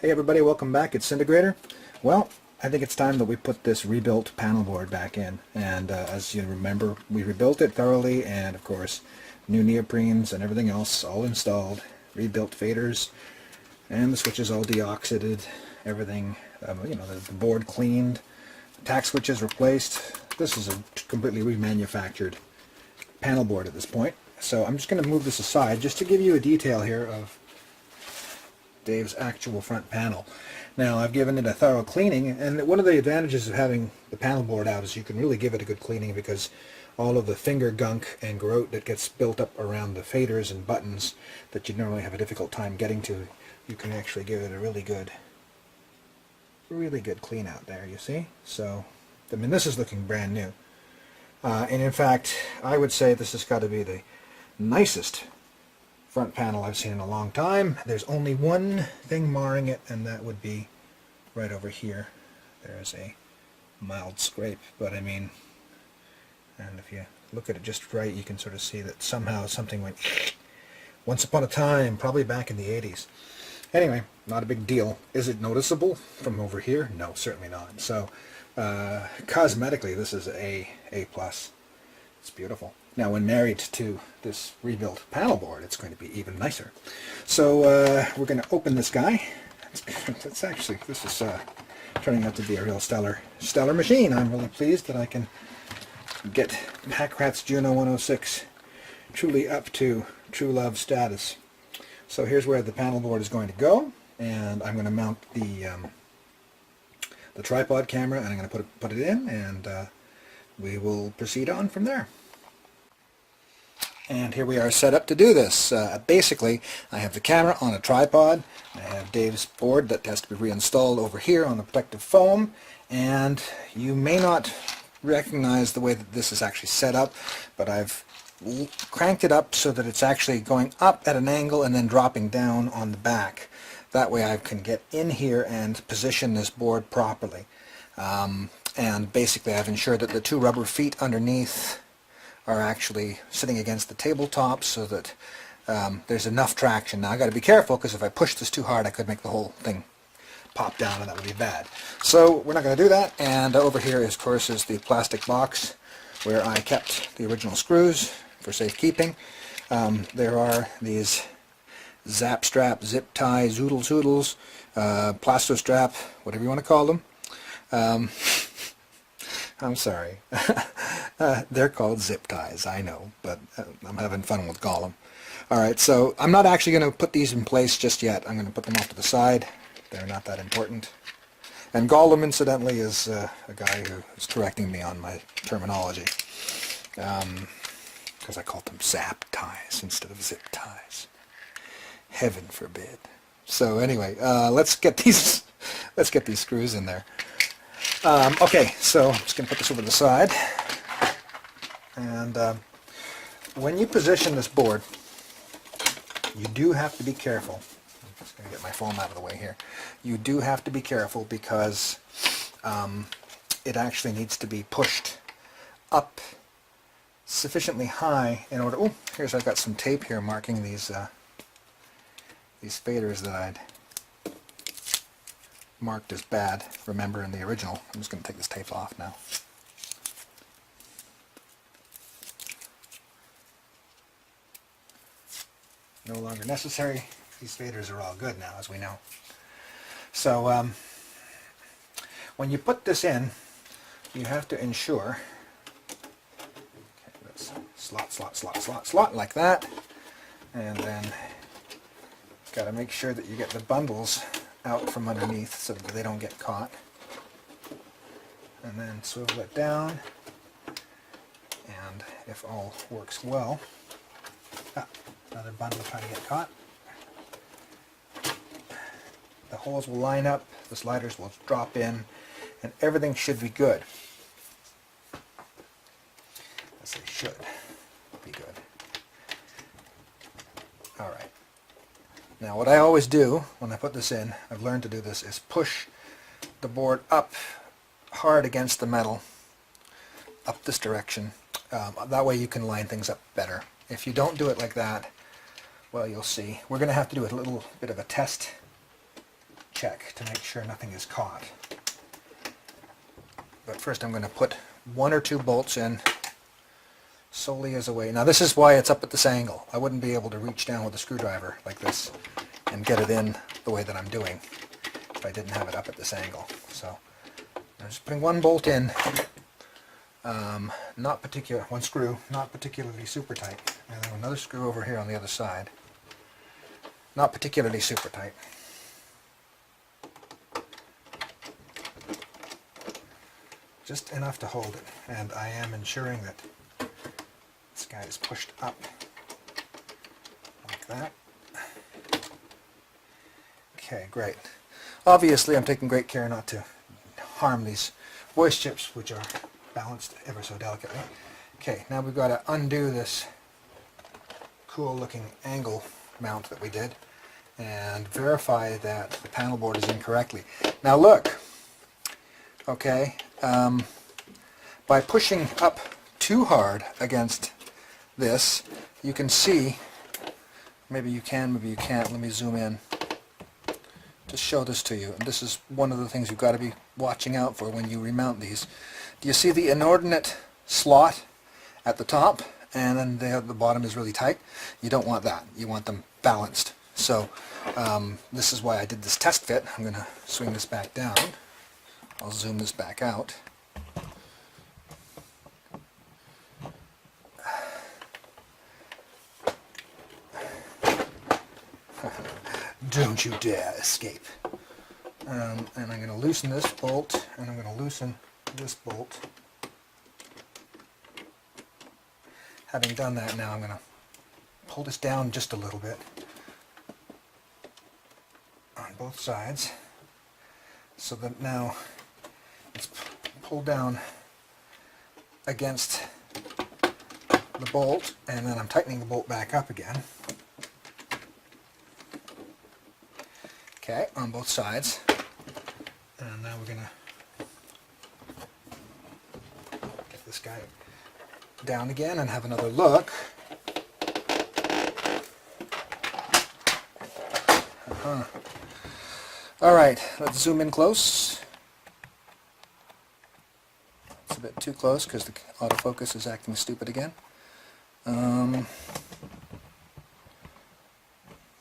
Hey everybody, welcome back. It's Disintegrator. Well, I think it's time that we put this rebuilt panel board back in. And as you remember, we rebuilt it thoroughly, and of course, new neoprenes and everything else all installed, rebuilt faders, and the switches all deoxided, everything, the board cleaned, the tack switches replaced. This is a completely remanufactured panel board at this point. So I'm just going to move this aside just to give you a detail here of Dave's actual front panel. Now I've given it a thorough cleaning, and one of the advantages of having the panel board out is you can really give it a good cleaning, because all of the finger gunk and grout that gets built up around the faders and buttons that you normally have a difficult time getting to, you can actually give it a really good clean out there, you see. So I mean, this is looking brand new, and in fact I would say this has got to be the nicest front panel I've seen in a long time. There's only one thing marring it, and that would be right over here. There's a mild scrape, but I mean, and if you look at it just right, you can sort of see that somehow something went once upon a time, probably back in the 80s. Anyway, not a big deal. Is it noticeable from over here? No, certainly not. So cosmetically, this is A+. It's beautiful. Now, when married to this rebuilt panel board, it's going to be even nicer. So we're going to open this guy. This is turning out to be a real stellar machine. I'm really pleased that I can get Packrat's Juno106 truly up to true love status. So here's where the panel board is going to go, and I'm going to mount the tripod camera, and I'm going to put it in, and we will proceed on from there. And here we are set up to do this. Basically, I have the camera on a tripod. I have Dave's board that has to be reinstalled over here on the protective foam. And you may not recognize the way that this is actually set up, but I've cranked it up so that it's actually going up at an angle and then dropping down on the back. That way I can get in here and position this board properly. And basically I've ensured that the two rubber feet underneath are actually sitting against the tabletop so that there's enough traction. Now I've got to be careful, because if I push this too hard I could make the whole thing pop down, and that would be bad. So we're not going to do that. And over here, of course, is the plastic box where I kept the original screws for safekeeping. There are these zap strap, zip tie, zoodles, plaster strap, whatever you want to call them. I'm sorry. They're called zip ties, I know, but I'm having fun with Gollum. Alright, so I'm not actually going to put these in place just yet. I'm going to put them off to the side. They're not that important. And Gollum, incidentally, is a guy who is correcting me on my terminology, because I called them zap ties instead of zip ties. Heaven forbid. So anyway, let's get these screws in there. Okay, so I'm just going to put this over to the side, and when you position this board, you do have to be careful. I'm just going to get my foam out of the way here. You do have to be careful, because it actually needs to be pushed up sufficiently high in order... Oh, I've got some tape here marking these faders that I'd marked as bad, remember, in the original. I'm just going to take this tape off now. No longer necessary. These faders are all good now, as we know. So when you put this in, you have to ensure, okay, let's slot like that, and then got to make sure that you get the bundles out from underneath so that they don't get caught. And then swivel it down, and if all works well, another bundle trying to get caught. The holes will line up, the sliders will drop in, and everything should be good. I say should be good. Alright. Now what I always do when I put this in, I've learned to do this, is push the board up hard against the metal, up this direction. That way you can line things up better. If you don't do it like that, well, you'll see. We're going to have to do a little bit of a test check to make sure nothing is caught. But first I'm going to put 1 or 2 bolts in solely as a way. Now this is why it's up at this angle. I wouldn't be able to reach down with a screwdriver like this and get it in the way that I'm doing if I didn't have it up at this angle. So I'm just putting 1 bolt in, one screw, not particularly super tight, and then another screw over here on the other side, not particularly super tight. Just enough to hold it, and I am ensuring that this guy is pushed up like that. Okay, great. Obviously I'm taking great care not to harm these voice chips, which are balanced ever so delicately. Okay, now we've got to undo this cool looking angle mount that we did and verify that the panel board is in correctly. Now look, okay, by pushing up too hard against this, you can see, maybe you can, maybe you can't, let me zoom in to show this to you. And this is one of the things you've got to be watching out for when you remount these. Do you see the inordinate slot at the top and then the bottom is really tight? You don't want that. You want them balanced. So this is why I did this test fit. I'm going to swing this back down. I'll zoom this back out. Don't you dare escape. And I'm going to loosen this bolt, and I'm going to loosen this bolt. Having done that, now I'm going to pull this down just a little bit on both sides, so that now it's pulled down against the bolt, and then I'm tightening the bolt back up again. Okay, on both sides. And now we're going to get this guy down again and have another look. Alright, let's zoom in close. It's a bit too close because the autofocus is acting stupid again.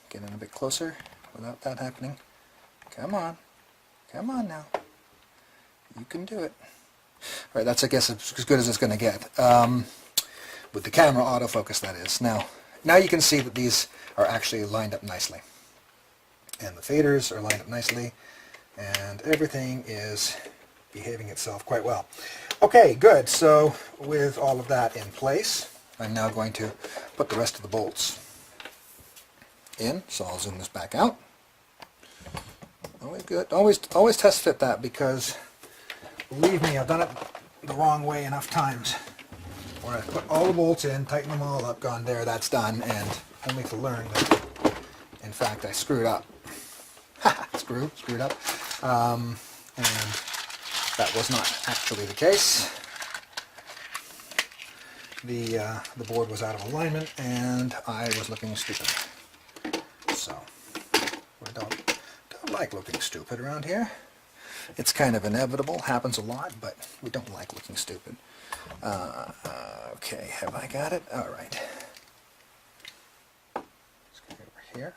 Get in a bit closer without that happening. Come on. Come on now. You can do it. All right, that's, I guess, as good as it's going to get. With the camera autofocus, that is. Now you can see that these are actually lined up nicely. And the faders are lined up nicely. And everything is behaving itself quite well. Okay, good. So with all of that in place, I'm now going to put the rest of the bolts in. So I'll zoom this back out. Always good. Always test fit that, because believe me, I've done it the wrong way enough times. Where I put all the bolts in, tighten them all up, gone there, that's done, and only to learn that in fact I screwed up. Screwed up. And that was not actually the case. The board was out of alignment and I was looking stupid. So we don't like looking stupid around here. It's kind of inevitable, happens a lot, but we don't like looking stupid. Okay, have I got it? All right. Let's go over here.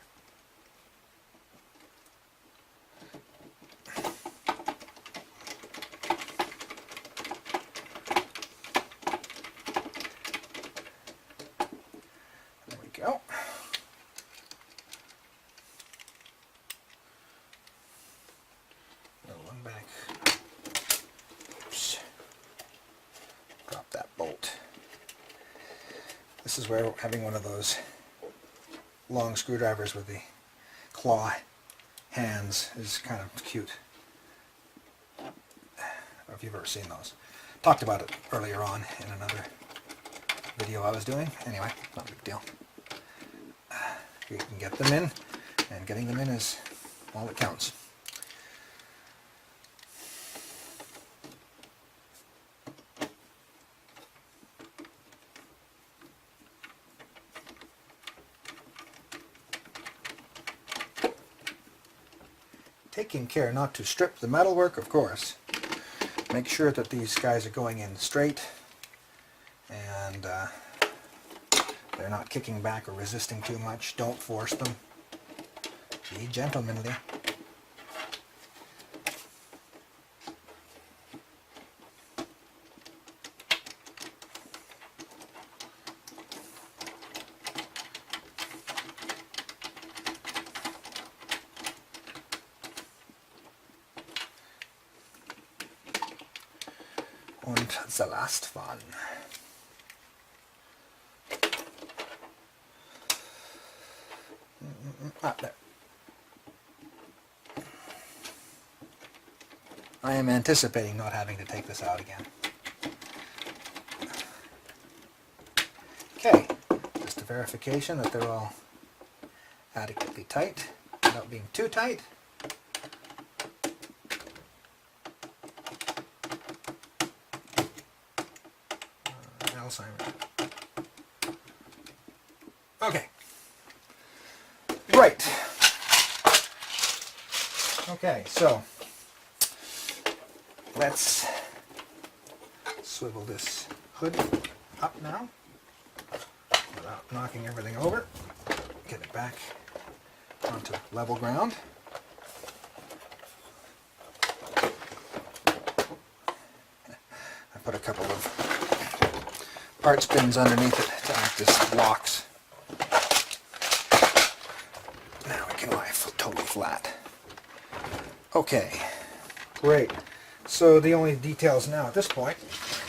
There we go. One back. Oops. Drop that bolt. This is where having one of those long screwdrivers with the claw hands is kind of cute. I don't know if you've ever seen those. Talked about it earlier on in another video I was doing. Anyway, not a big deal. You can get them in, and getting them in is all that counts. taking care not to strip the metalwork, of course. Make sure that these guys are going in straight and they're not kicking back or resisting too much. Don't force them. Be gentlemanly. Und the last one. There. I am anticipating not having to take this out again. Okay, just a verification that they're all adequately tight without being too tight. Okay. Right. Okay, so let's swivel this hood up now without knocking everything over. Get it back onto level ground. I put a couple of parts pins underneath it to act as blocks. Now we can lie totally flat. Okay, great. So the only details now at this point,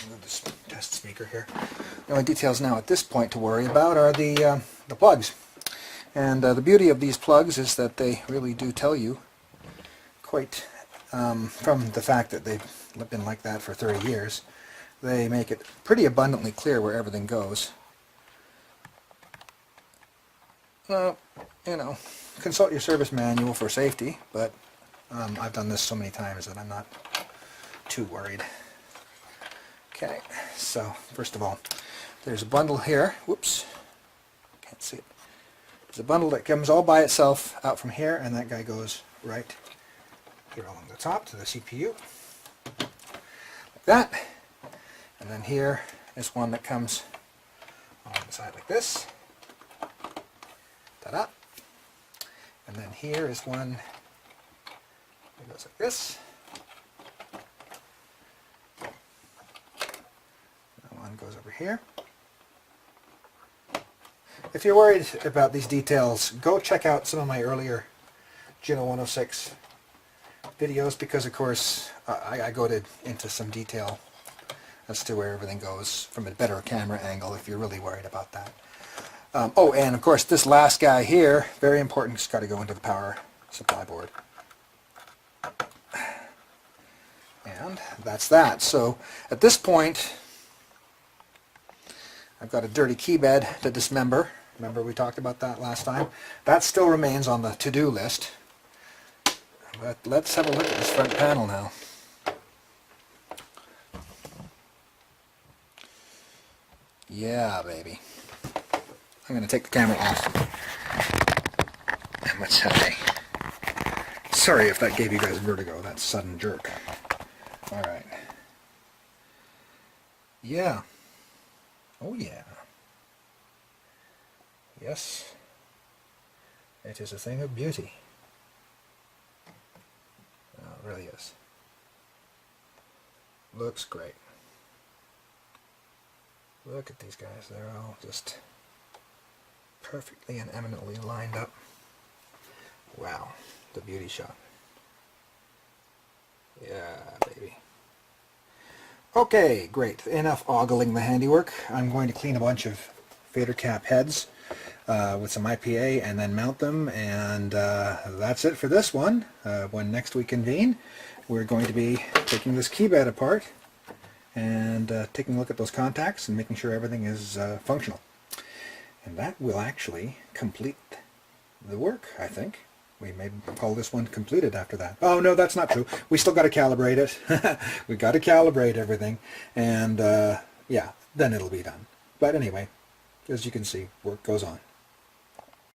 I'll move this test speaker here. The only details now at this point to worry about are the plugs. And the beauty of these plugs is that they really do tell you quite, from the fact that they've been like that for 30 years, they make it pretty abundantly clear where everything goes. Well, you know, consult your service manual for safety, but I've done this so many times that I'm not too worried. Okay, so first of all, there's a bundle here. Whoops, can't see it. There's a bundle that comes all by itself out from here, and that guy goes right here along the top to the CPU, like that. And then here is one that comes along the side like this. Ta-da! And then here is one that goes like this. That one goes over here. If you're worried about these details, go check out some of my earlier Juno106 videos, because of course I go into some detail as to where everything goes from a better camera angle if you're really worried about that. Oh, and of course this last guy here, very important, it's got to go into the power supply board. And that's that. So at this point, I've got a dirty key bed to dismember. Remember we talked about that last time? That still remains on the to-do list. But let's have a look at this front panel now. Yeah, baby. I'm going to take the camera off. And let's have a... Sorry if that gave you guys vertigo, that sudden jerk. Alright. Yeah. Oh yeah. Yes. It is a thing of beauty. Oh, it really is. Looks great. Look at these guys. They're all just perfectly and eminently lined up. Wow. The beauty shot. Yeah, baby. Okay, great. Enough ogling the handiwork. I'm going to clean a bunch of fader cap heads with some IPA and then mount them, and that's it for this one. When next we convene, we're going to be taking this key bed apart and taking a look at those contacts and making sure everything is functional. And that will actually complete the work, I think. We may call this one completed after that. Oh, no, that's not true. We still got to calibrate it. We've got to calibrate everything. And, yeah, then it'll be done. But anyway, as you can see, work goes on.